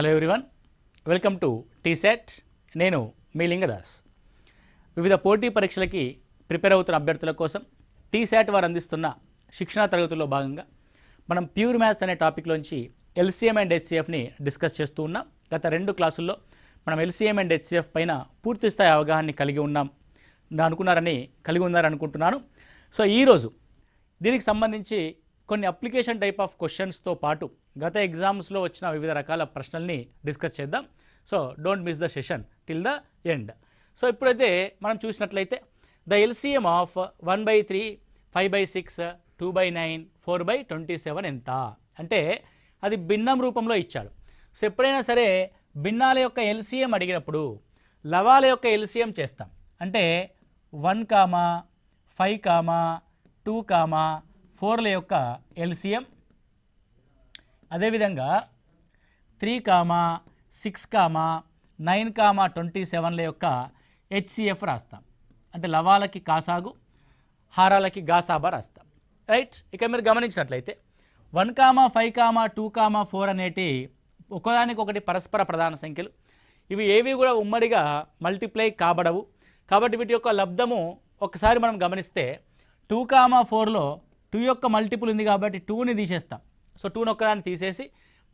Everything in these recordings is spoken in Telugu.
Hello everyone, welcome to TSET. నేను మీ లింగదాస్. వివిధ పోటీ పరీక్షలకి ప్రిపేర్ అవుతున్న అభ్యర్థుల కోసం టీసెట్ వారు అందిస్తున్న శిక్షణా తరగతుల్లో భాగంగా మనం ప్యూర్ మ్యాథ్స్ అనే టాపిక్లోంచి ఎల్సీఎం అండ్ హెచ్సిఎఫ్ని డిస్కస్ చేస్తూ ఉన్నాం. గత 2 క్లాసుల్లో మనం ఎల్సీఎం అండ్ హెచ్సిఎఫ్ పైన పూర్తి స్థాయి అవగాహన కలిగి ఉన్నారనుకుంటున్నాను. సో ఈరోజు దీనికి సంబంధించి కొన్ని అప్లికేషన్ టైప్ ఆఫ్ క్వశ్చన్స్తో పాటు గత ఎగ్జామ్స్లో వచ్చిన వివిధ రకాల ప్రశ్నల్ని డిస్కస్ చేద్దాం. So don't miss the session till the end. So ఇప్పుడైతే మనం చూసినట్లయితే ద ఎల్సిఎం ఆఫ్ 1/3, 5/6, 2/9, 4/27 ఎంత అంటే అది భిన్నం రూపంలో ఇచ్చాడు. సో ఎప్పుడైనా సరే భిన్నాల యొక్క ఎల్సిఎం అడిగినప్పుడు లవాల యొక్క ఎల్సిఎం చేస్తాం. అంటే 1, 5, 2, 4ల యొక్క ఎల్సిఎం, అదేవిధంగా 3, 6, 9, 27ల యొక్క హెచ్సిఎఫ్ రాస్తాం. అంటే లవాలకి కాసాగు, హారాలకి గాసాబా రాస్తాం. రైట్. ఇక మీరు గమనించినట్లయితే 1, 5, 2, 4 అనేటి ఒకదానికొకటి పరస్పర ప్రధాన సంఖ్యలు. ఇవి ఏవి కూడా ఉమ్మడిగా మల్టిప్లై కాబడవు. కాబట్టి వీటి యొక్క లబ్ధము ఒకసారి మనం గమనిస్తే 2, 4లో 2 యొక్క మల్టిపుల్ ఉంది కాబట్టి 2ని తీసేస్తాం. సో 2ని ఒక్కదాన్ని తీసేసి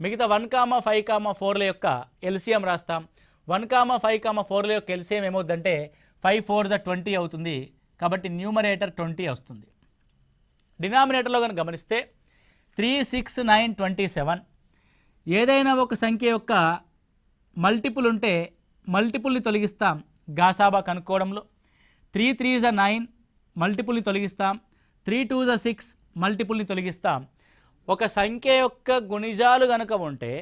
మిగతా 1, 5, 4ల యొక్క ఎల్సిఎం రాస్తాం. 1, 5, 4ల యొక్క ఎల్సిఎం ఏమవుతుందంటే 5 4 20 అవుతుంది. కాబట్టి న్యూమరేటర్ 20 వస్తుంది. డినామినేటర్లో కనుక గమనిస్తే 3, 6, 9, 27 ఏదైనా ఒక సంఖ్య యొక్క మల్టిపుల్ ఉంటే మల్టిపుల్ని తొలగిస్తాం గాసాబా కనుక్కోవడంలో. 3 3 9 మల్టిపుల్ని తొలగిస్తాం. 3 2 6 మల్టిపుల్ని తొలగిస్తాం. ఒక సంఖ్య యొక్క గుణిజాలు కనుక ఉంటే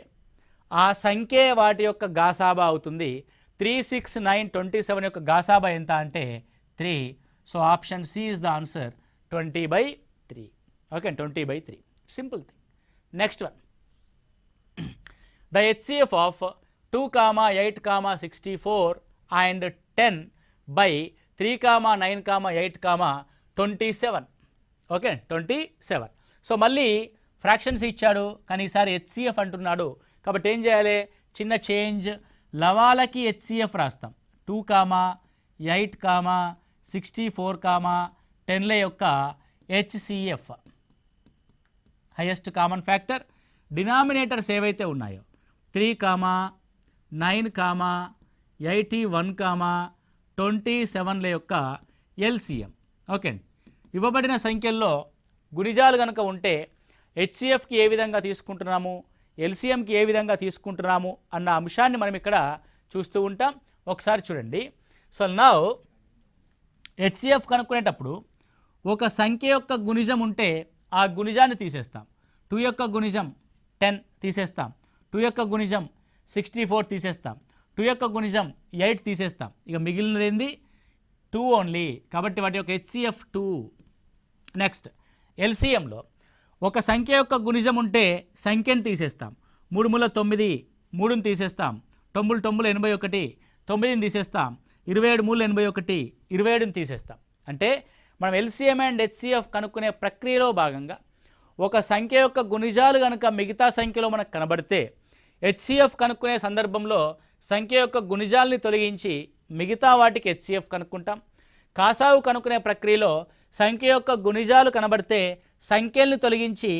ఆ సంఖ్య వాటి యొక్క గాసాబా అవుతుంది. 3 6 9 27 యొక్క గాసాబా ఎంత అంటే 3. So option C is the answer, 20/3. Okay, 20/3. Simple thing. Next one, the HCF of 2, 8, 64 and 10/3, 9, 8, 27. Okay, 27. So మళ్ళీ ఫ్రాక్షన్స్ ఇచ్చాడు కానీ ఈసారి హెచ్సిఎఫ్ అంటున్నాడు. కాబట్టి ఏం చేయాలి? చిన్న చేంజ్, లవాలకి హెచ్సిఎఫ్ రాస్తాం. 2, 8, 64, 10ల యొక్క HCF highest common factor. Denominators ఏవైతే ఉన్నాయో 3, 9, 81, 27ల యొక్క ఎల్సిఎం. ఓకే, ఇవ్వబడిన సంఖ్యల్లో గుణిజాలు కనుక ఉంటే హెచ్సిఎఫ్కి ఏ విధంగా తీసుకుంటున్నాము, ఎల్సిఎంకి ఏ విధంగా తీసుకుంటున్నాము అన్న అంశాన్ని మనం ఇక్కడ చూస్తూ ఉంటాం. ఒకసారి చూడండి. సో నౌ హెచ్సిఎఫ్ కనుక్కునేటప్పుడు ఒక సంఖ్య యొక్క గుణిజం ఉంటే ఆ గుణిజాన్ని తీసేస్తాం. 2 యొక్క గుణిజం 10 తీసేస్తాం. 2 యొక్క గుణిజం 64 తీసేస్తాం. 2 యొక్క గుణిజం 8 తీసేస్తాం. ఇక మిగిలినది ఏంది? 2 ఓన్లీ. కాబట్టి వాటి యొక్క హెచ్సిఎఫ్ 2. నెక్స్ట్ ఎల్సిఎంలో ఒక సంఖ్య యొక్క గుణిజం ఉంటే సంఖ్యను తీసేస్తాం. 3 3 9, 3ని తీసేస్తాం. 9 9 81, 9ని తీసేస్తాం. 27 3 81, 27ని తీసేస్తాం. అంటే మనం ఎల్సిఎం అండ్ హెచ్సిఎఫ్ కనుక్కునే ప్రక్రియలో భాగంగా ఒక సంఖ్య యొక్క గుణిజాలు కనుక మిగతా సంఖ్యలో మనకు కనబడితే హెచ్సిఎఫ్ కనుక్కునే సందర్భంలో సంఖ్య యొక్క గుణిజాలని తొలగించి మిగతా వాటికి హెచ్సిఎఫ్ కనుక్కుంటాం. కాసావు కనుక్కునే ప్రక్రియలో సంఖ్య యొక్క గుణిజాలు కనబడితే సంఖ్యల్ని తొలగించి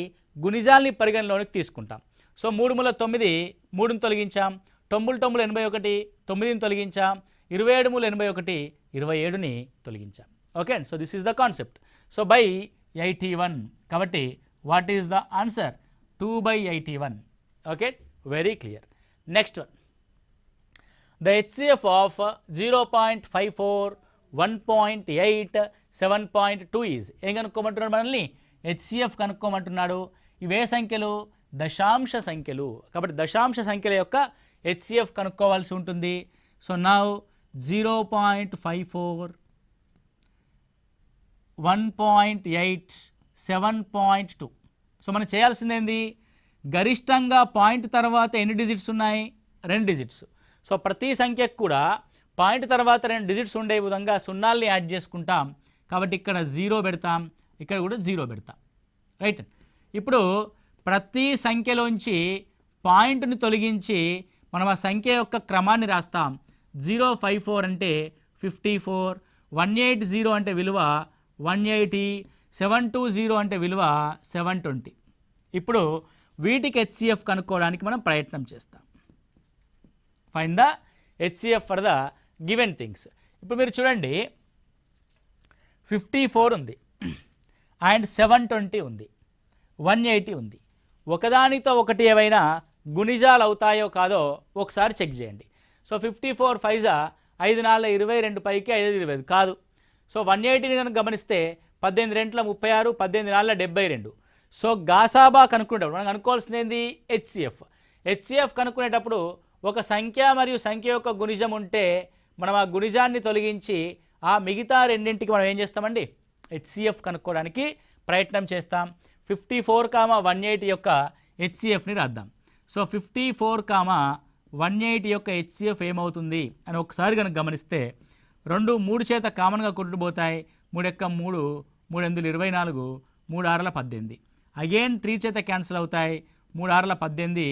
గుణిజాలని పరిగణలోనికి తీసుకుంటాం. సో 3 3 9, 3ని తొలగించాం. 9 9 81, 9ని తొలగించాం. 27 3 81, 27ని తొలగించాం. Okay, so this is the concept. So by 81. కాబట్టి what is the answer? 2/81. Okay, very clear. Next one, the HCF of 0.54, 1.8, 7.2 is. ఏం కనుక్కోమంటున్నాడు మనల్ని? హెచ్సిఎఫ్ కనుక్కోమంటున్నాడు. ఇవే సంఖ్యలు? దశాంశ సంఖ్యలు. కాబట్టి దశాంశ సంఖ్యల యొక్క హెచ్సిఎఫ్ కనుక్కోవాల్సి ఉంటుంది. So now 0.54, 1.8, 7.2. సో మనం చేయాల్సింది ఏంది? గరిష్టంగా పాయింట్ తర్వాత ఎన్ని డిజిట్స్ ఉన్నాయి? 2 డిజిట్స్. సో ప్రతి సంఖ్యకు కూడా పాయింట్ తర్వాత 2 డిజిట్స్ ఉండే విధంగా సున్నాల్ని యాడ్ చేసుకుంటాం. కాబట్టి ఇక్కడ 0 పెడతాం, ఇక్కడ కూడా 0 పెడతాం. రైట్. ఇప్పుడు ప్రతి సంఖ్యలోంచి పాయింట్ని తొలగించి మనం ఆ సంఖ్య యొక్క క్రమాన్ని రాస్తాం. 054 అంటే 54, 180 అంటే విలువ 180, 720 అంటే విలువ 720. ఇప్పుడు వీటికి హెచ్సిఎఫ్ కనుక్కోవడానికి మనం ప్రయత్నం చేస్తాం. Find the HCF for the given things. ఇప్పుడు మీరు చూడండి 54 ఉంది అండ్ 720 ఉంది, 180 ఉంది. ఒకదానితో ఒకటి ఏవైనా గుణిజాలు అవుతాయో కాదో ఒకసారి చెక్ చేయండి. సో 54 5 5 4 22 పైకి 5 25 కాదు. సో 180ని కనుక గమనిస్తే 18 2 36, 18 4 72. సో గాసాబా కనుక్కునేటప్పుడు మనం కనుక్కోవాల్సింది ఏంది? హెచ్సిఎఫ్. హెచ్సిఎఫ్ కనుక్కునేటప్పుడు ఒక సంఖ్య మరియు సంఖ్య యొక్క గుణిజం ఉంటే మనం ఆ గుణిజాన్ని తొలగించి ఆ మిగతా రెండింటికి మనం ఏం చేస్తామండి? హెచ్సిఎఫ్ కనుక్కోవడానికి ప్రయత్నం చేస్తాం. 54, 180 యొక్క హెచ్సిఎఫ్ని రాద్దాం. సో 54, 180 యొక్క హెచ్సిఎఫ్ ఏమవుతుంది అని ఒకసారి కనుక గమనిస్తే 2 3 చేత కామన్గా కొట్టుకుపోతాయి. 3 1 3, 3 8 24, 3 6 18. అగైన్ 3 చేత క్యాన్సిల్ అవుతాయి. 3 6 18,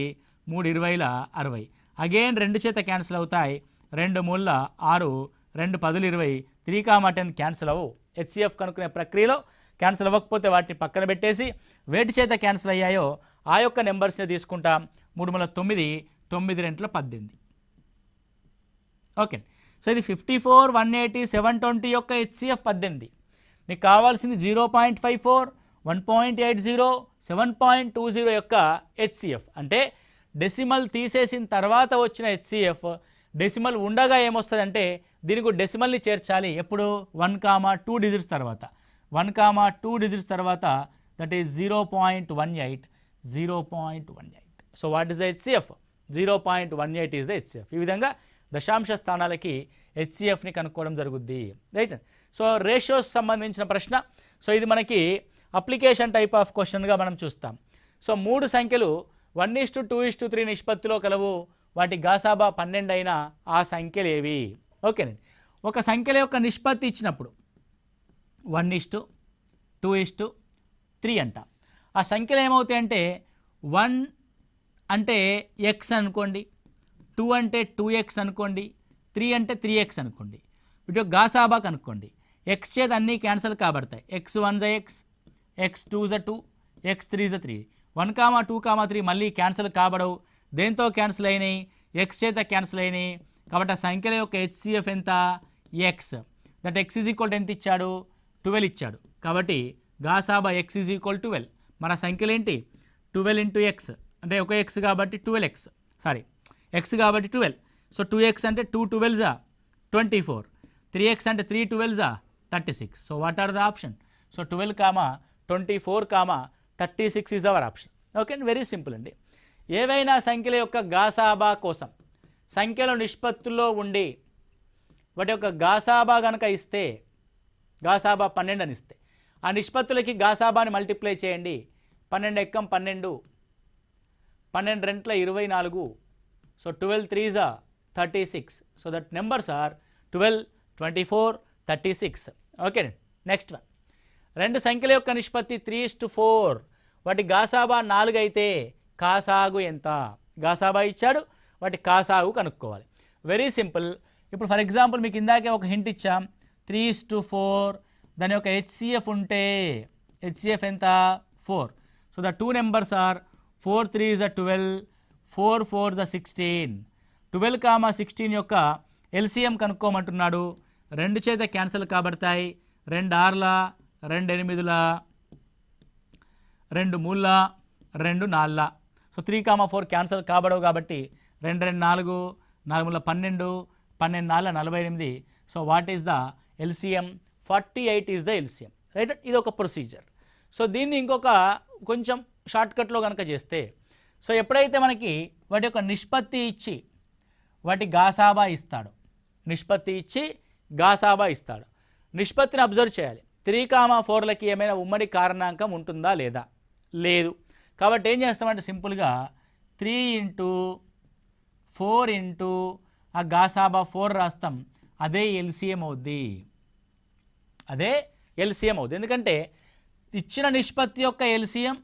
3 20 60. అగైన్ 2 చేత క్యాన్సిల్ అవుతాయి. 2 3 6, 2 10 20, 3, 10 క్యాన్సిల్ అవ్వవు. హెచ్సిఎఫ్ కనుక్కునే ప్రక్రియలో క్యాన్సిల్ అవ్వకపోతే వాటిని పక్కన పెట్టేసి వేటి చేత క్యాన్సిల్ అయ్యాయో ఆ యొక్క నెంబర్స్ని తీసుకుంటాం. 3 3 9, 9 2 18. ఓకే. సో ఇది 54, 180, 720 యొక్క హెచ్సిఎఫ్ 18. నీకు కావాల్సింది 0.54, 1.80, 7.20 యొక్క హెచ్సిఎఫ్. అంటే డెసిమల్ తీసేసిన తర్వాత వచ్చిన హెచ్సిఎఫ్. డెసిమల్ ఉండగా ఏమొస్తుందంటే దీనికి డెసిమల్ని చేర్చాలి. ఎప్పుడు? 1, 2 డిజిట్స్ తర్వాత. 1, 2 డిజిట్స్ తర్వాత that is 0.18, 0.18. So what is the HCF? 0.18 is the HCF. ఈ విధంగా దశాంశ స్థానాలకి హెచ్సిఎఫ్ని కనుక్కోవడం జరుగుద్ది. రైట్. సో రేషియోస్ సంబంధించిన ప్రశ్న. సో ఇది మనకి అప్లికేషన్ టైప్ ఆఫ్ క్వశ్చన్గా మనం చూస్తాం. సో 3 సంఖ్యలు 1:2:3 నిష్పత్తిలో కలవు. వాటి గాసాబా 12 అయినా ఆ సంఖ్యలు ఏవి? ఓకేనండి. ఒక సంఖ్యల యొక్క నిష్పత్తి ఇచ్చినప్పుడు 1:2:3 అంట. ఆ సంఖ్యలు ఏమవుతాయి అంటే 1 అంటే ఎక్స్ అనుకోండి, 2 అంటే 2x అనుకోండి, 3 అంటే 3x అనుకోండి. వీటి యొక్క గాసాబా కనుక్కోండి. ఎక్స్ చేత అన్నీ cancel కాబడతాయి. x1 x, x2 2, x3 3. 1, 2, 3 మళ్ళీ క్యాన్సిల్ కాబడవు. దేంతో క్యాన్సిల్ అయినాయి? ఎక్స్ చేత క్యాన్సిల్ అయినాయి. కాబట్టి ఆ సంఖ్యల యొక్క హెచ్సిఎఫ్ ఎంత? ఎక్స్. దట్ x ఈజ్ ఎంత ఇచ్చాడు? 12 ఇచ్చాడు. కాబట్టి గాసాబా x ఈజ్ 12. మన సంఖ్యలు ఏంటి? 12 into x అంటే ఒక ఎక్స్ కాబట్టి 12x. సారీ, ఎక్స్ కాబట్టి 12. సో 2x అంటే 2 12s 24. 3x అంటే 3 12s 36. So what are the option? So 12, 24, 36 is our option. Okay, very simple అండి. ఏవైనా సంఖ్యల యొక్క గాసాబా కోసం సంఖ్యల నిష్పత్తుల్లో ఉండి వాటి యొక్క గాసాబా కనుక ఇస్తే, గాసాబా 12 అని ఇస్తే ఆ నిష్పత్తులకి గాసాబాని మల్టిప్లై చేయండి. 12 1 12, 12 2 24. So 12 3s 36. So that numbers are 12, 24, 36. Okay, next one. 2 సంఖ్యల యొక్క నిష్పత్తి 3:4. వాటి గాసాబా 4 అయితే కాసాగు ఎంత? గాసాబా ఇచ్చాడు, వాటి కాసాగు కనుక్కోవాలి. Very simple. ఇప్పుడు ఫర్ ఎగ్జాంపుల్ మీకు ఇందాకే ఒక హింట్ ఇచ్చాం. 3:4 దాని యొక్క హెచ్సిఎఫ్ ఉంటే హెచ్సిఎఫ్ ఎంత? 4. So the 2 numbers are 4 3s 12, 4 4s 16. 12, 16 యొక్క ఎల్సిఎం కనుక్కోమంటున్నాడు. 2 చేత క్యాన్సిల్ కాబడతాయి. 2 6, 2 8, 2 3, 2 4. సో 3, 4 క్యాన్సిల్ కాబడవు కాబట్టి 2 2 4, 4 12, 12 4 48. So what is the LCM? 48 is the LCM. Right. ఇది ఒక ప్రొసీజర్. సో దీన్ని ఇంకొక కొంచెం షార్ట్కట్లో కనుక చేస్తే, సో ఎప్పుడైతే మనకి వాటి యొక్క నిష్పత్తి ఇచ్చి వాటి గాసాబా ఇస్తాడు, నిష్పత్తి ఇచ్చి గాసాబా ఇస్తాడు. నిష్పత్తిని అబ్జర్వ్ చేయాలి. 3, 4లకి ఏమైనా ఉమ్మడి కారణాంకం ఉంటుందా లేదా? లేదు. కాబట్టి ఏం చేస్తామంటే సింపుల్గా 3 into 4 into ఆ గాసాబా 4 రాస్తాం. అదే ఎల్సిఎం అవుద్ది. అదే ఎల్సిఎం అవుద్ది. ఎందుకంటే ఇచ్చిన నిష్పత్తి యొక్క ఎల్సిఎం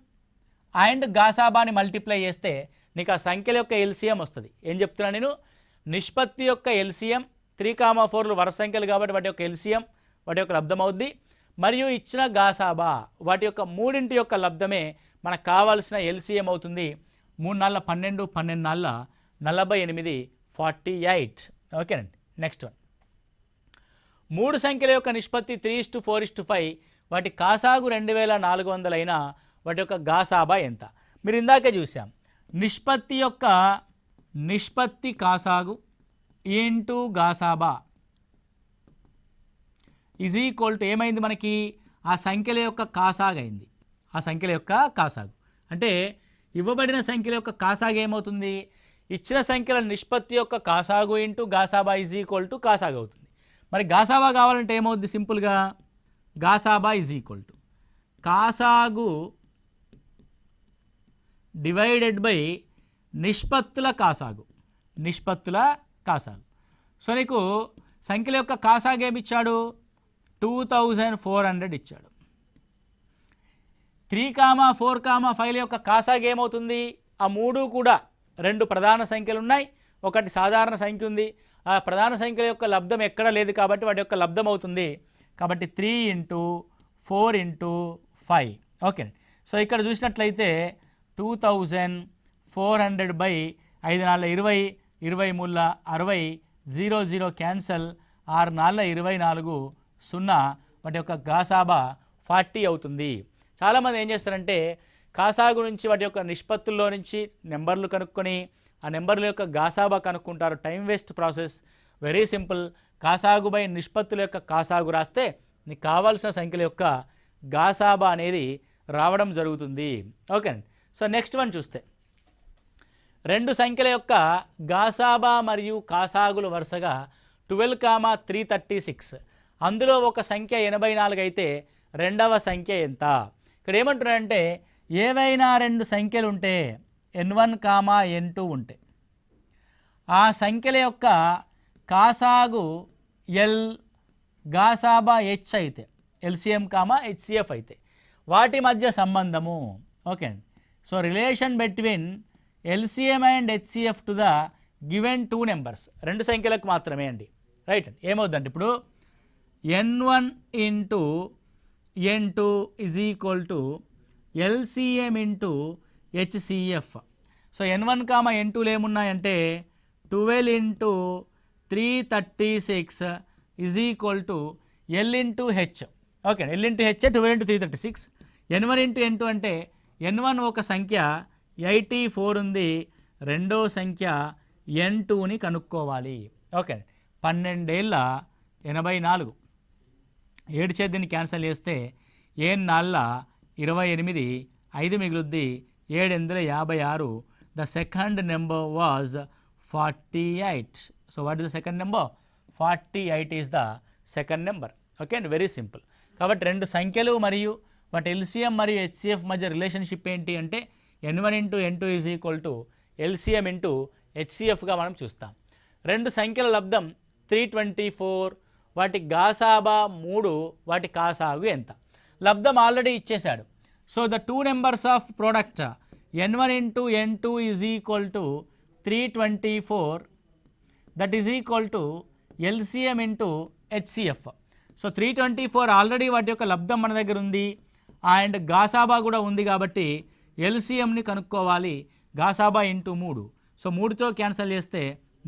అండ్ గాసాబాని మల్టిప్లై చేస్తే నీకు ఆ సంఖ్యల యొక్క ఎల్సిఎం వస్తుంది. ఏం చెప్తున్నా నేను, నిష్పత్తి యొక్క ఎల్సిఎం 3,4లు వరుస సంఖ్యలు కాబట్టి వాటి యొక్క ఎల్సిఎం వాటి యొక్క లబ్ధం అవుద్ది. మరియు ఇచ్చిన గాసాబా వాటి యొక్క మూడింటి యొక్క లబ్ధమే మనకు కావాల్సిన ఎల్సిఎం అవుతుంది. 3 నాళ్ళ 12, 12 నాళ్ళ 48, 48. ఓకేనండి. నెక్స్ట్ వన్, 3 సంఖ్యల యొక్క నిష్పత్తి 3:4:5 వాటి కాసాగు 2,400 అయినా వాటి యొక్క గాసాబా ఎంత? మీరు ఇందాకే చూసాం, నిష్పత్తి కాసాగు ఇంటూ గాసాబా ఈజ్ ఈక్వల్ టు ఏమైంది మనకి, ఆ సంఖ్యల యొక్క కాసాగు అయింది. ఆ సంఖ్యల యొక్క కాసాగు అంటే ఇవ్వబడిన సంఖ్యల యొక్క కాసాగు ఏమవుతుంది, ఇచ్చిన సంఖ్యల నిష్పత్తి యొక్క కాసాగు ఇంటూ గాసాబా ఈజ్ ఈక్వల్ టు కాసాగు అవుతుంది. మరి గాసాబా కావాలంటే ఏమవుద్ది, సింపుల్గా గాసాబా ఈజ్ ఈక్వల్ టు కాసాగు డివైడెడ్ బై నిష్పత్తుల కాసాగు. సో నీకు సంఖ్యల యొక్క కాసాగు ఏమి ఇచ్చాడు, 2,400 ఇచ్చాడు. 3,4,5 యొక్క కాసాగు ఏమవుతుంది, ఆ మూడు కూడా 2 ప్రధాన సంఖ్యలు ఉన్నాయి, ఒకటి సాధారణ సంఖ్య ఉంది. ఆ ప్రధాన సంఖ్యల యొక్క లబ్ధం ఎక్కడ లేదు కాబట్టి వాటి యొక్క లబ్ధం అవుతుంది. కాబట్టి 3 × 4 × 5. ఓకే. సో ఇక్కడ చూసినట్లయితే 2,400 బై 5 నాళ్ళ 20, 20 మూల 60, 0 0 క్యాన్సల్, 6 నాళ్ళ 24, 0. వాటి యొక్క గాసాబా 40 అవుతుంది. చాలామంది ఏం చేస్తారంటే కాసాగు నుంచి వాటి యొక్క నిష్పత్తుల్లో నుంచి నెంబర్లు కనుక్కొని ఆ నెంబర్ల యొక్క గాసాబా కనుక్కుంటారు. Time waste process. Very simple. కాసాగు బై నిష్పత్తుల యొక్క కాసాగు రాస్తే నీకు కావాల్సిన సంఖ్యల యొక్క గాసాబా అనేది రావడం జరుగుతుంది. ఓకే అండి. సో నెక్స్ట్ వన్ చూస్తే 2 సంఖ్యల యొక్క గాసాబా మరియు కాసాగులు వరుసగా 12,336. అందులో ఒక సంఖ్య 84 అయితే రెండవ సంఖ్య ఎంత? ఇక్కడ ఏమంటున్నారంటే ఏవైనా 2 సంఖ్యలు ఉంటే n1, n2 ఉంటే ఆ సంఖ్యల యొక్క కాసాగు L, గాసాబా H అయితే, LCM, HCF అయితే వాటి మధ్య సంబంధము. ఓకే అండి. So relation between LCM and HCF to the given 2 numbers. 2 సంఖ్యలకు మాత్రమే అండి. రైట్ అండి. ఏమవుతుందంటే ఇప్పుడు n1 × n2 is equal to LCM × HCF. So n1, n2లు ఏమున్నాయంటే 12 × 336 is equal to L × H. Okay. L × H 12 × 336. n1 × n2 అంటే n1 ఒక సంఖ్య 84 ఉంది, రెండో సంఖ్య n2ని కనుక్కోవాలి. ఓకే. 12 ఏళ్ళ 84, 7 చేతి దీన్ని క్యాన్సిల్ చేస్తే 7 నాళ్ళ 28, 5 మిగులుద్ది, 7 8 56. The second number was 48. So what is the second number? 48 is the second number. Okay అండి. Very simple. కాబట్టి 2 సంఖ్యలు మరియు వాటి LCM మరియు HCF మధ్య రిలేషన్షిప్ ఏంటి అంటే n1 × n2 is equal to LCM × HCFగా మనం చూస్తాం. 2 సంఖ్యల లబ్ధం 324, వాటి గాసాబా 3, వాటి కాసాగు ఎంత? లబ్ధం ఆల్రెడీ ఇచ్చేశాడు. So the 2 numbers of product n1 × n2 is equal to 324, that is equal to LCM × HCF. So 324 already వాటి యొక్క లబ్ధం మన దగ్గర ఉంది అండ్ గాసాబా కూడా ఉంది కాబట్టి LCMని కనుక్కోవాలి. గాసాబా × 3. సో 3తో క్యాన్సిల్ చేస్తే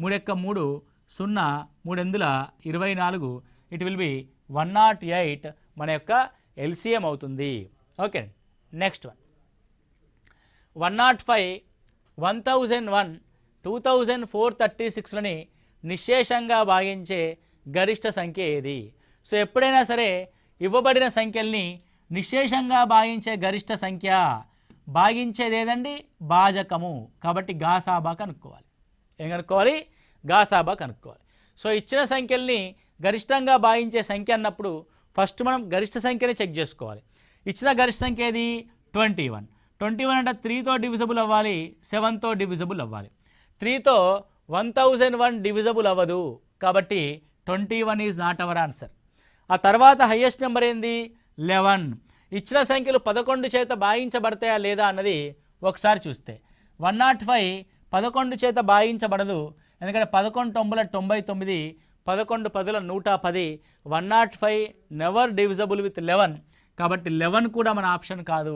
3 × 3 0, 3 × 24. ఇట్ విల్ బి 108 మన యొక్క LCM అవుతుంది. ఓకే. నెక్స్ట్ వన్ 105, 1001, 2436లని నిశ్శేషంగా భాగించే గరిష్ట సంఖ్య ఏది? సో ఎప్పుడైనా సరే ఇవ్వబడిన సంఖ్యల్ని నిశ్శేషంగా భాగించే గరిష్ట సంఖ్య భాగించేది ఏదండి? భాజకము. కాబట్టి గాసాబా కనుక్కోవాలి. ఏం కనుక్కోవాలి? గాసాబా కనుక్కోవాలి. సో ఇచ్చిన సంఖ్యల్ని గరిష్టంగా భాగించే సంఖ్య అన్నప్పుడు ఫస్ట్ మనం గరిష్ట సంఖ్యని చెక్ చేసుకోవాలి. ఇచ్చిన గరిష్ట సంఖ్య ఏది? 21. 21 అంటే 3తో డివిజబుల్ అవ్వాలి, 7తో డివిజబుల్ అవ్వాలి. 3తో 1001 డివిజబుల్ అవ్వదు కాబట్టి 21 ఈజ్ నాట్ అవర్ ఆన్సర్. ఆ తర్వాత హైయెస్ట్ నెంబర్ ఏంది? 11. ఇచ్చిన సంఖ్యలు 11 చేత భాగించబడతాయా లేదా అన్నది ఒకసారి చూస్తే 105 11 చేత భాగించబడదు, ఎందుకంటే 11 9 99, 11 10 110, 105 నెవర్ డివిజబుల్ విత్ 11, కాబట్టి 11 కూడా మన ఆప్షన్ కాదు.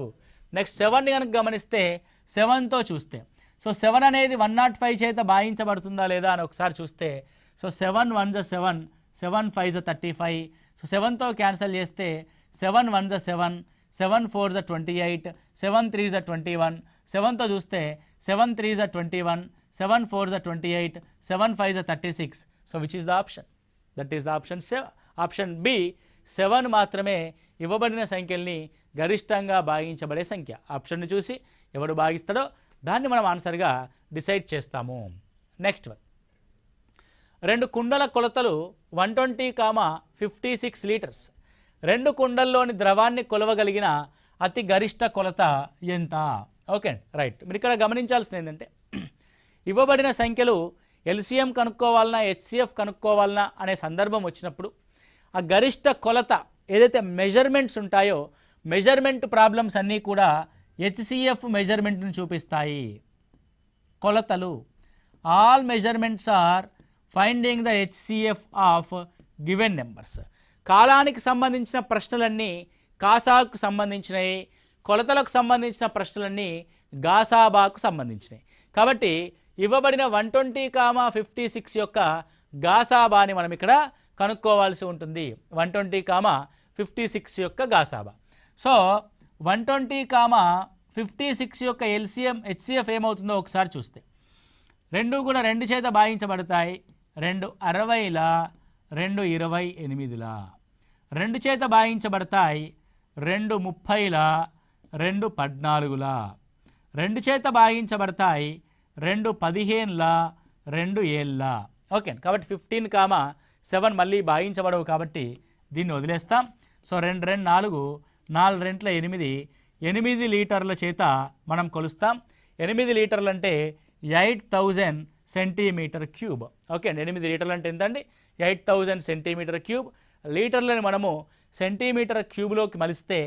నెక్స్ట్ 7ని కనుక గమనిస్తే 7తో చూస్తే, సో 7 అనేది 105 చేత భాగించబడుతుందా లేదా అని ఒకసారి చూస్తే, సో 7 1 7, 7 5 35, సో 7తో క్యాన్సిల్ చేస్తే 7 1 7, 7 4 28, 7 3 21, 7తో చూస్తే 7 3 21, 7 4 28, 7 5 36, so which is the option? That is the option option B. 7 మాత్రమే ఇవ్వబడిన సంఖ్యల్ని గరిష్టంగా భాగించబడే సంఖ్య. ఆప్షన్ని చూసి ఎవడు భాగిస్తాడో దాన్ని మనం ఆన్సర్గా డిసైడ్ చేస్తాము. నెక్స్ట్ వన్, 2 కుండల కొలతలు 120,56 లీటర్స్. 2 కుండల్లోని ద్రవాన్ని కొలవగలిగిన అతి గరిష్ట కొలత ఎంత? Okay right. మీరు ఇక్కడ గమనించాల్సింది ఏంటంటే, ఇవ్వబడిన సంఖ్యలు ఎల్సిఎం కనుక్కోవాలన్నా హెచ్సిఎఫ్ కనుక్కోవాలన్నా అనే సందర్భం వచ్చినప్పుడు ఆ గరిష్ట కొలత ఏదైతే మెజర్మెంట్స్ ఉంటాయో, మెజర్మెంట్ ప్రాబ్లమ్స్ అన్నీ కూడా హెచ్సిఎఫ్ మెజర్మెంట్ని చూపిస్తాయి. కొలతలు, all measurements are finding the HCF of given numbers. కాలానికి సంబంధించిన ప్రశ్నలన్నీ కాసాకు సంబంధించినవి, కొలతలకు సంబంధించిన ప్రశ్నలన్నీ గాసాబాకు సంబంధించినవి. కాబట్టి ఇవ్వబడిన 120,56 యొక్క గాసాబాని మనం ఇక్కడ కనుక్కోవాల్సి ఉంటుంది. 120,56 యొక్క గాసాబా. సో 120,56 యొక్క ఎల్సిఎం హెచ్సిఎఫ్ ఏమవుతుందో ఒకసారి చూస్తే, 2 కూడా 2 చేత భాగించబడతాయి. 2 60ల, 2 28ల. 2 చేత భాగించబడతాయి. 2 30ల, 2 14ల. 2 చేత భాగించబడతాయి. 2 15ల, 2 7ల. ఓకే, కాబట్టి 15,7 మళ్ళీ భాగించబడవు కాబట్టి దీన్ని వదిలేస్తాం. సో 2 2 4, 4 2 8, 8 లీటర్ల చేత మనం కొలుస్తాం. 8 లీటర్లు అంటే 8000 సెంటీమీటర్ క్యూబ్. ఓకే అండి, 8 లీటర్లు అంటే ఎంత అండి? 8000 సెంటీమీటర్ క్యూబ్. లీటర్లను మనము సెంటీమీటర్ క్యూబ్లోకి మలిస్తే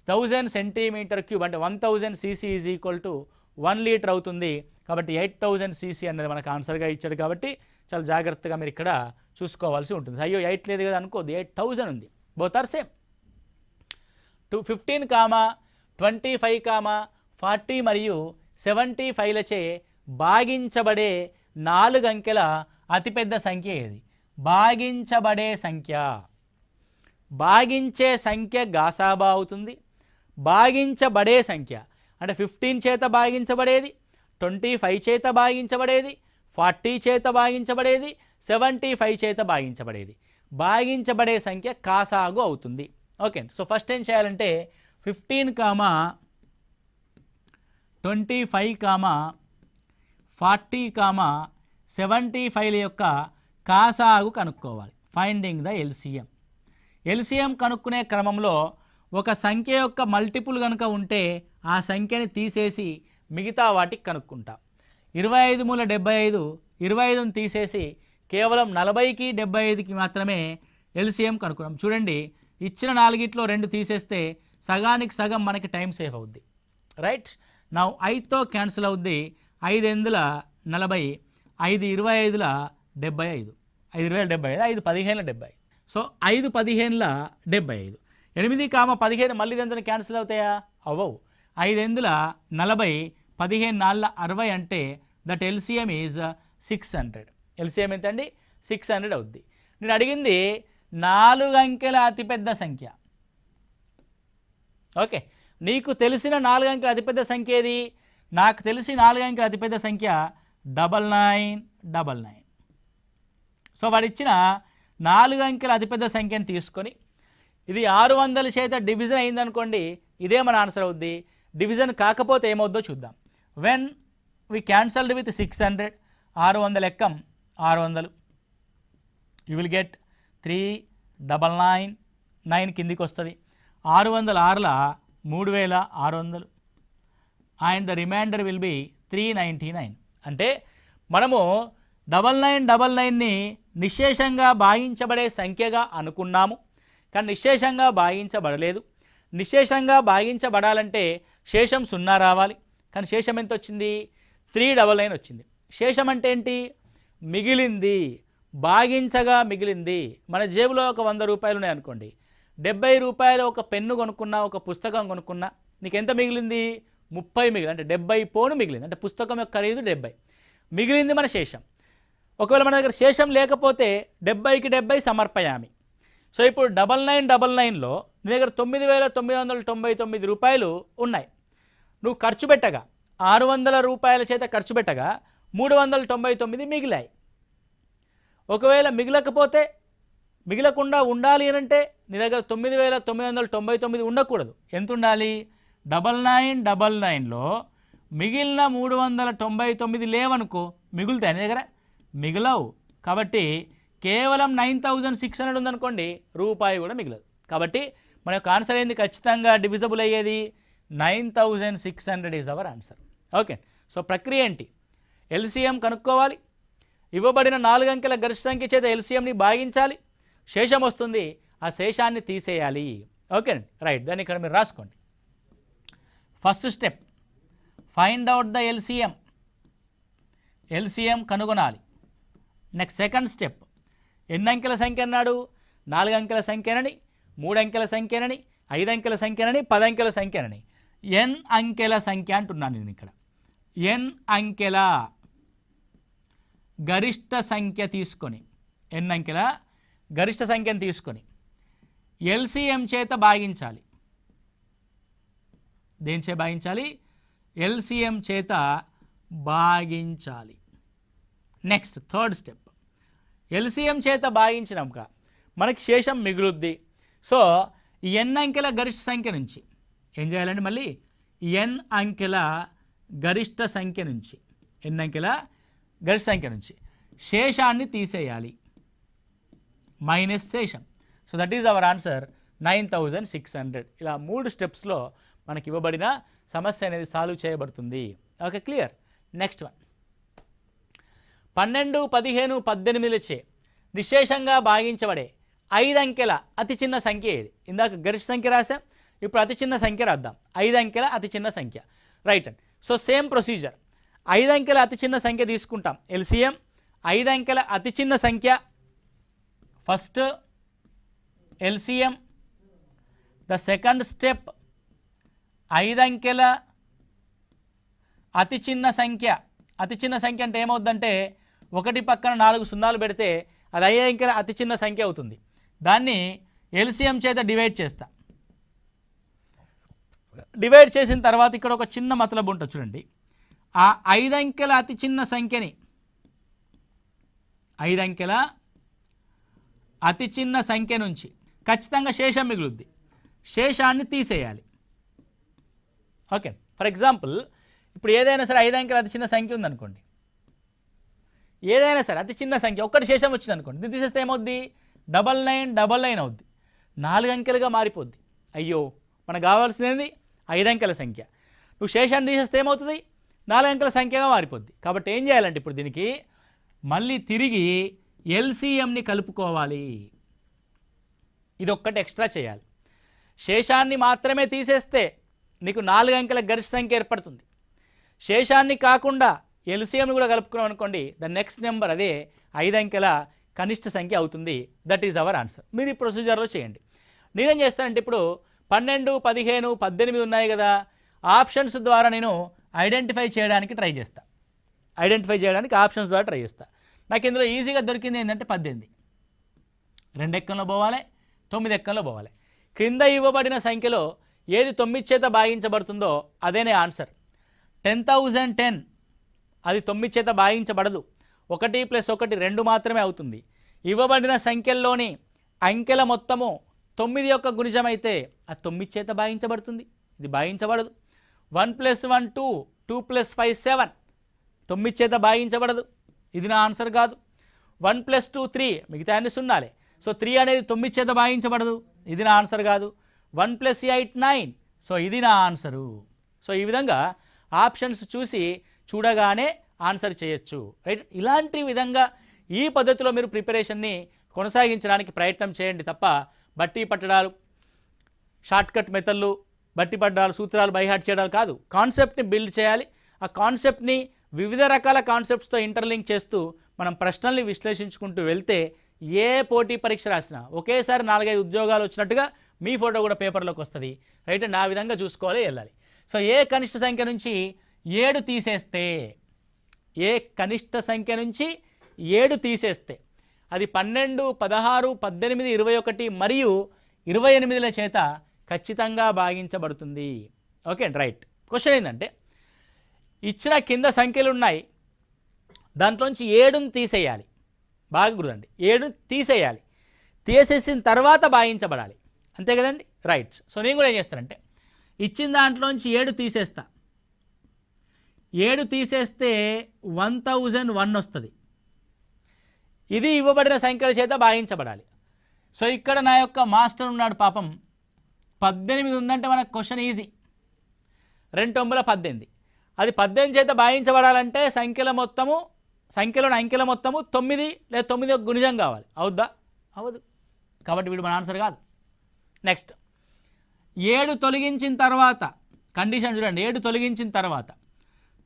1000 సెంటీమీటర్ క్యూబ్ అంటే 1000 cc is equal to 1 litre అవుతుంది. కాబట్టి 8000 cc అనేది మనకు ఆన్సర్గా ఇచ్చాడు. కాబట్టి చాలా జాగ్రత్తగా మీరు ఇక్కడ చూసుకోవాల్సి ఉంటుంది. అయ్యో 8 లేదు కదా అనుకోద్దు, 8000 ఉంది. Both are same. 15, 25, 40 మరియు 75లచే భాగించబడే 4 అంకెల అతిపెద్ద సంఖ్య ఏది? భాగించబడే సంఖ్య, భాగించే సంఖ్య గాసాబా అవుతుంది. భాగించబడే సంఖ్య అంటే 15 చేత భాగించబడేది, 25 చేత భాగించబడేది, 40 చేత భాగించబడేది, 75 చేత భాగించబడేది. భాగించబడే సంఖ్య కాసాగు అవుతుంది. ఓకే, సో ఫస్ట్ ఏం చేయాలంటే 15, 25, 40, 75ల యొక్క కాసాగు కనుక్కోవాలి. Finding the LCM. ఎల్సిఎం కనుక్కునే క్రమంలో ఒక సంఖ్య యొక్క మల్టిపుల్ కనుక ఉంటే ఆ సంఖ్యని తీసేసి మిగతా వాటికి కనుక్కుంటాం. 25 మూల 75, 25ని తీసేసి కేవలం 40కి 75కి మాత్రమే ఎల్సిఎం కనుక్కున్నాం. చూడండి, ఇచ్చిన 4గిట్లో 2 తీసేస్తే సగానికి సగం మనకి టైం సేవ్ అవుద్ది. రైట్, నా 5తో క్యాన్సిల్ అవుద్ది. 5 8ల 40, 5 25ల 75, 5 20ల 75, 5 15ల 75. సో 5 15ల 75. 8, 15 మళ్ళీ దాంతో క్యాన్సిల్ అవుతాయా? అవ్వవు. 5 8ల 40, 15 4ల 60 అంటే దట్ ఎల్సిఎం ఈజ్ 600. ఎల్సిఎం ఎంత అండి? 600 అవుద్ది. నేను అడిగింది 4 అంకెల అతిపెద్ద సంఖ్య. ఓకే, నీకు తెలిసిన 4 అంకెల అతిపెద్ద సంఖ్య ఏది? నాకు తెలిసి 4 అంకెల అతిపెద్ద సంఖ్య 9999. సో వాడు ఇచ్చిన 4 అంకెల అతిపెద్ద సంఖ్యను తీసుకొని ఇది 600 చేత డివిజన్ అయిందనుకోండి, ఇదే మన ఆన్సర్ అవుద్ది. డివిజన్ కాకపోతే ఏమవుద్దో చూద్దాం. వెన్ వి క్యాన్సల్డ్ విత్ 600, 600 ఎక్కం 600, యూ విల్ గెట్ 3999 కిందికి వస్తుంది. 600 6ల 3600 and the remainder will be 399. అంటే మనము 9999ని నిశ్శేషంగా భాగించబడే సంఖ్యగా అనుకున్నాము, కానీ నిశ్శేషంగా భాగించబడలేదు. నిశ్శేషంగా భాగించబడాలంటే శేషం 0 రావాలి, కానీ శేషం ఎంత వచ్చింది? 399 వచ్చింది. శేషం అంటే ఏంటి? మిగిలింది, భాగించగా మిగిలింది. మన జేబులో ఒక 100 రూపాయలు ఉన్నాయి అనుకోండి, 70 రూపాయలు ఒక పెన్ను కొనుక్కున్నా, ఒక పుస్తకం కొనుక్కున్నా, నీకు ఎంత మిగిలింది? 30 మిగిలింది. అంటే 70 పోను మిగిలింది. అంటే పుస్తకం యొక్క ఖరీదు 70 మిగిలింది మన శేషం. ఒకవేళ మన దగ్గర శేషం లేకపోతే 70కి 70 సమర్పయామి. సో ఇప్పుడు 9999లో నీ దగ్గర 9,999 రూపాయలు ఉన్నాయి. నువ్వు ఖర్చు పెట్టగా 600 రూపాయల చేత ఖర్చు పెట్టగా 399 మిగిలాయి. ఒకవేళ మిగలకుండా ఉండాలి అని అంటే నీ దగ్గర 9,999 ఉండకూడదు. ఎంత ఉండాలి? 9999లో మిగిలిన 399 లేవనుకో, మిగులుతాయి నీ దగ్గర? మిగలవు. కాబట్టి కేవలం 9600 ఉందనుకోండి, రూపాయి కూడా మిగలదు. కాబట్టి మన యొక్క ఆన్సర్ ఏంది? ఖచ్చితంగా డివిజబుల్ అయ్యేది 9600 is our answer. Okay. So ప్రక్రియ ఏంటి? ఎల్సిఎం కనుక్కోవాలి, ఇవ్వబడిన 4 అంకెల గరిష్ట సంఖ్య చేత ఎల్సిఎంని భాగించాలి, శేషం వస్తుంది, ఆ శేషాన్ని తీసేయాలి. Okay right. దాన్ని ఇక్కడ మీరు రాసుకోండి. First step, find out the LCM. LCM కనుగొనాలి. నెక్స్ట్ సెకండ్ స్టెప్, ఎన్ని అంకెల సంఖ్య అన్నాడు? 4 అంకెల సంఖ్యనని, 3 అంకెల సంఖ్యనని, 5 అంకెల సంఖ్యనని, 10 అంకెల సంఖ్యనని. ఎన్ అంకెల సంఖ్య అంటున్నాను నేను ఇక్కడ. ఎన్ అంకెల గరిష్ట సంఖ్య తీసుకొని, ఎన్ అంకెల గరిష్ట సంఖ్యను తీసుకొని ఎల్సిఎం చేత భాగించాలి. దేని చేత భాగించాలి? ఎల్సిఎం చేత భాగించాలి. నెక్స్ట్ థర్డ్ స్టెప్, ఎల్సిఎం చేత భాగించినాక మనకి శేషం మిగులుద్ది. సో ఈ ఎన్ అంకెల గరిష్ట సంఖ్య నుంచి ఏం చేయాలండి? మళ్ళీ ఎన్ అంకెల గరిష్ట సంఖ్య నుంచి, ఎన్ అంకెల గరిష్ట సంఖ్య నుంచి శేషాన్ని తీసేయాలి, మైనస్ శేషం. So that is our answer 9600. ఇలా 3 స్టెప్స్లో మనకి ఇవ్వబడిన సమస్య అనేది సాల్వ్ చేయబడుతుంది. Okay clear. నెక్స్ట్ వన్, 12, 15, 18చే నిశేషంగా భాగించబడే 5 అంకెల అతి చిన్న సంఖ్య ఏది? ఇందాక గరిష్ట సంఖ్య రాసాం, ఇప్పుడు అతి చిన్న సంఖ్య రాద్దాం. 5 అంకెల అతి చిన్న సంఖ్య. Right and so same procedure. 5 అంకెల అతి చిన్న సంఖ్య తీసుకుంటాం ఎల్సిఎం. 5 అంకెల అతి చిన్న సంఖ్య first LCM. The second step, 5 అంకెల అతి చిన్న సంఖ్య. అతి చిన్న సంఖ్య అంటే ఏమవుద్దంటే 1 పక్కన 4 సున్నాలు పెడితే అది 5 అంకెల అతి చిన్న సంఖ్య అవుతుంది. దాన్ని ఎల్సిఎం చేత డివైడ్ చేస్తా. డివైడ్ చేసిన తర్వాత ఇక్కడ ఒక చిన్న మతలబు ఉంటుంది చూడండి. ఆ 5 అంకెల అతి చిన్న సంఖ్యని, 5 అంకెల అతి చిన్న సంఖ్య నుంచి ఖచ్చితంగా శేషం మిగులుద్ది. శేషాన్ని తీసేయాలి. ఓకే. ఫర్ ఎగ్జాంపుల్ ఇప్పుడు ఏదైనా సరే 5 అంకెల అతి చిన్న సంఖ్య ఉందనుకోండి, ఏదైనా సరే అతి చిన్న సంఖ్య ఒక్కటి శేషం వచ్చింది అనుకోండి, దీన్ని తీసేస్తే ఏమవుద్ది? 9999 అవుద్ది. 4 అంకెలుగా మారిపోద్ది. అయ్యో మనకు కావాల్సినది 5 అంకెల సంఖ్య. నువ్వు శేషాన్ని తీసేస్తే ఏమవుతుంది? 4 అంకెల సంఖ్యగా మారిపోద్ది. కాబట్టి ఏం చేయాలంటే ఇప్పుడు దీనికి మళ్ళీ తిరిగి ఎల్సిఎంని కలుపుకోవాలి. ఇది ఒక్కటి ఎక్స్ట్రా చేయాలి. శేషాన్ని మాత్రమే తీసేస్తే నీకు 4 అంకెల గరిష్ట సంఖ్య ఏర్పడుతుంది. శేషాన్ని కాకుండా ఎల్సిఎంని కూడా కలుపుకున్నాం అనుకోండి, ద నెక్స్ట్ నెంబర్ అదే 5 అంకెల కనిష్ట సంఖ్య అవుతుంది. That is our answer. మీరు ఈ ప్రొసీజర్లో చేయండి. నేనేం చేస్తానంటే ఇప్పుడు 12, 15, 18 ఉన్నాయి కదా, ఆప్షన్స్ ద్వారా నేను ఐడెంటిఫై చేయడానికి ట్రై చేస్తా. ఐడెంటిఫై చేయడానికి ఆప్షన్స్ ద్వారా ట్రై చేస్తా. నాకు ఇందులో ఈజీగా దొరికింది ఏంటంటే 18. 2 ఎక్కంలో పోవాలి, 9 ఎక్కంలో పోవాలి. క్రింద ఇవ్వబడిన సంఖ్యలో ఏది 9 చేత భాగించబడుతుందో అదేనే ఆన్సర్. 10,010 అది 9 చేత భాగించబడదు. 1 + 1 2 మాత్రమే అవుతుంది. ఇవ్వబడిన సంఖ్యల్లోని అంకెల మొత్తము 9 యొక్క గుణిజం అయితే అది 9 చేత భాగించబడుతుంది. ఇది భాగించబడదు. 1 + 1 2, 2 + 5 7 9 చేత భాగించబడదు. ఇది నా ఆన్సర్ కాదు. 1 + 2 3 మిగతా అన్ని సున్నాలే. సో 3 అనేది 9 చేత భాగించబడదు. ఇది నా ఆన్సర్ కాదు. 1 + 8 9 సో ఇది నా ఆన్సరు. సో ఈ విధంగా ఆప్షన్స్ చూడగానే ఆన్సర్ చేయొచ్చు. రైట్. ఇలాంటి విధంగా ఈ పద్ధతిలో మీరు ప్రిపరేషన్ని కొనసాగించడానికి ప్రయత్నం చేయండి తప్ప బట్టి పట్టడాలు, షార్ట్కట్ మెథడ్లు, బట్టి పట్టడాలు, సూత్రాలు బైహార్ట్ చేయడాలు కాదు. కాన్సెప్ట్ని బిల్డ్ చేయాలి. ఆ కాన్సెప్ట్ని వివిధ రకాల కాన్సెప్ట్స్తో ఇంటర్లింక్ చేస్తూ మనం ప్రశ్నల్ని విశ్లేషించుకుంటూ వెళ్తే ఏ పోటీ పరీక్ష రాసినా ఒకేసారి 4-5 ఉద్యోగాలు వచ్చినట్టుగా మీ ఫోటో కూడా పేపర్లోకి వస్తుంది. రైట్ అండి, ఆ విధంగా చూసుకోవాలి, వెళ్ళాలి. సో ఏ కనిష్ట సంఖ్య నుంచి 7 తీసేస్తే, ఏ కనిష్ట సంఖ్య నుంచి 7 తీసేస్తే అది 12, 16, 18, 21 మరియు 28ల చేత ఖచ్చితంగా భాగించబడుతుంది. Okay right. క్వశ్చన్ ఏంటంటే ఇచ్చిన కింద సంఖ్యలు ఉన్నాయి, దాంట్లోంచి 7ని తీసేయాలి. బాగా గుర్తండి, 7 తీసేయాలి. తీసేసిన తర్వాత భాగించబడాలి, అంతే కదండి. రైట్. సో నేను కూడా ఏం చేస్తానంటే ఇచ్చిన దాంట్లోంచి 7 తీసేస్తా. 7 తీసేస్తే 1001 వస్తుంది. ఇది ఇవ్వబడిన సంఖ్యల చేత భాగించబడాలి. సో ఇక్కడ నా యొక్క మాస్టర్ ఉన్నాడు పాపం, 18 ఉందంటే మనకు క్వశ్చన్ ఈజీ. 2 9 18, అది 18 చేత భాగించబడాలంటే సంఖ్యలోని అంకెల మొత్తము 9 లేదా 9 ఒక గుణిజం కావాలి. అవుద్దా? అవ్వదు. కాబట్టి వీడు మన ఆన్సర్ కాదు. నెక్స్ట్ 7 తొలగించిన తర్వాత కండిషన్ చూడండి. 7 తొలగించిన తర్వాత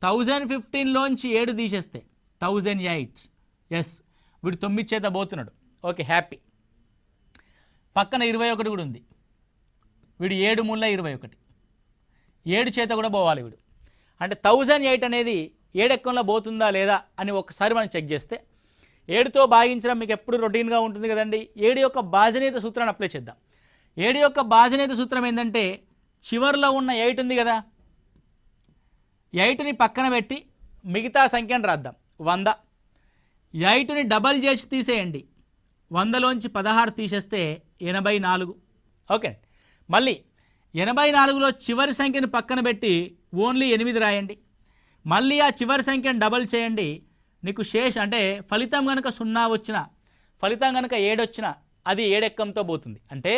1015లోంచి 7 తీసేస్తే 1008. ఎస్, వీడు 9 చేత పోతున్నాడు. Okay, happy. పక్కన 21 కూడా ఉంది. వీడు 7 మూల 21, 7 చేత కూడా పోవాలి వీడు. అంటే 1008 అనేది 7 ఎక్కంలో పోతుందా లేదా అని ఒకసారి మనం చెక్ చేస్తే 7తో భాగించడం మీకు ఎప్పుడు రొటీన్గా ఉంటుంది కదండి. 7 యొక్క భాజనీయత సూత్రాన్ని అప్లై చేద్దాం. 7 యొక్క భాజనీయత సూత్రం ఏంటంటే చివరిలో ఉన్న 8 ఉంది కదా, 8ని పక్కన పెట్టి మిగతా సంఖ్యను రాద్దాం. 100. 8ని డబల్ చేసి తీసేయండి. 100లోంచి 16 తీసేస్తే 84. ఓకే, మళ్ళీ 84లో చివరి సంఖ్యను పక్కన పెట్టి ఓన్లీ 8 రాయండి. మళ్ళీ ఆ చివరి సంఖ్యను డబల్ చేయండి. నీకు శేషం అంటే ఫలితం కనుక 0 వచ్చినా, ఫలితం కనుక 7 వచ్చినా అది 7 ఎక్కంతో పోతుంది. అంటే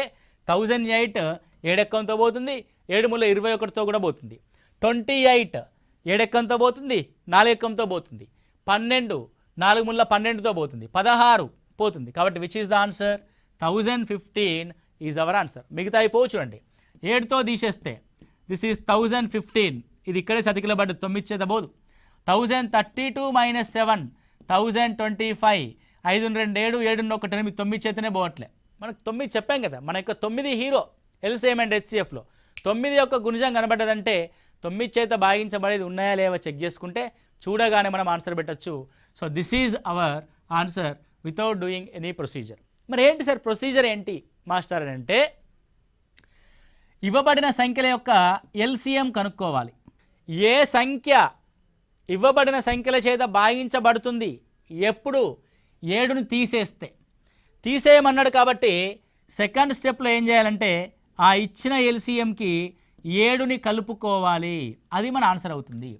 1008 7 ఎక్కంతో పోతుంది, 7 మూల 21తో కూడా పోతుంది. 28 7 ఎక్కంతో పోతుంది, 4 ఎక్కంతో పోతుంది. 12 4 మూల 12తో పోతుంది. 16 పోతుంది. కాబట్టి which is the answer? 1015 is our answer. మిగతా అయిపోవచ్చు చూడండి. 7తో తీసేస్తే దిస్ ఈజ్ 1015, ఇది ఇక్కడే సతికిలబడ్డ 9 చేత పోదు. 1032 - 7 1025, 5 2 7 7 1 8 9 చేతనే పోవట్లే. మనకు 9 చెప్పాం కదా, మన యొక్క 9 హీరో ఎల్సిఎం అండ్ హెచ్సిఎఫ్లో 9 యొక్క గుణిజం కనబడ్డదంటే 9 చేత భాగించబడేది ఉన్నాయా లేవా చెక్ చేసుకుంటే చూడగానే మనం ఆన్సర్ పెట్టచ్చు. So this is our answer without doing any procedure. మరి ఏంటి సార్ ప్రొసీజర్ ఏంటి మాస్టర్ అని అంటే, ఇవ్వబడిన సంఖ్యల యొక్క ఎల్సిఎం కనుక్కోవాలి. ఏ సంఖ్య ఇవ్వబడిన సంఖ్యల చేత భాగించబడుతుంది? ఎప్పుడు? 7ని తీసేయమన్నాడు కాబట్టి సెకండ్ స్టెప్లో ఏం చేయాలంటే ఆ ఇచ్చిన ఎల్సిఎంకి 7ని కలుపుకోవాలి. అది మన ఆన్సర్ అవుతుంది.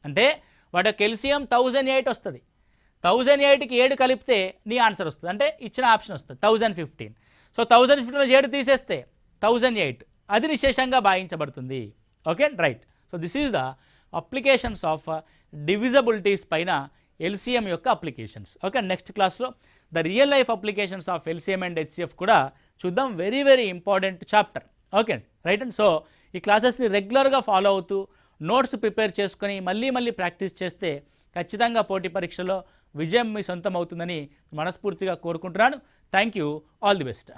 అంటే వాటి యొక్క ఎల్సిఎం 1008 వస్తుంది. 1008కి 7 కలిపితే నీ ఆన్సర్ వస్తుంది. అంటే ఇచ్చిన ఆప్షన్ వస్తుంది 1015. సో 1015లో 7 తీసేస్తే 1008, అది నిశేషంగా భాగించబడుతుంది. Okay right. So this is the applications of divisibilities పైన ఎల్సిఎం యొక్క అప్లికేషన్స్. ఓకే, నెక్స్ట్ క్లాస్లో the real life applications of LCM and HCF కూడా చూద్దాం. Very very important chapter. Okay right and so ఈ క్లాసెస్ని రెగ్యులర్గా ఫాలో అవుతూ నోట్స్ ప్రిపేర్ చేసుకొని మళ్ళీ ప్రాక్టీస్ చేస్తే ఖచ్చితంగా పోటీ పరీక్షలో విజయం మీ సొంతం అవుతుందని మనస్ఫూర్తిగా కోరుకుంటున్నాను. Thank you. All the best.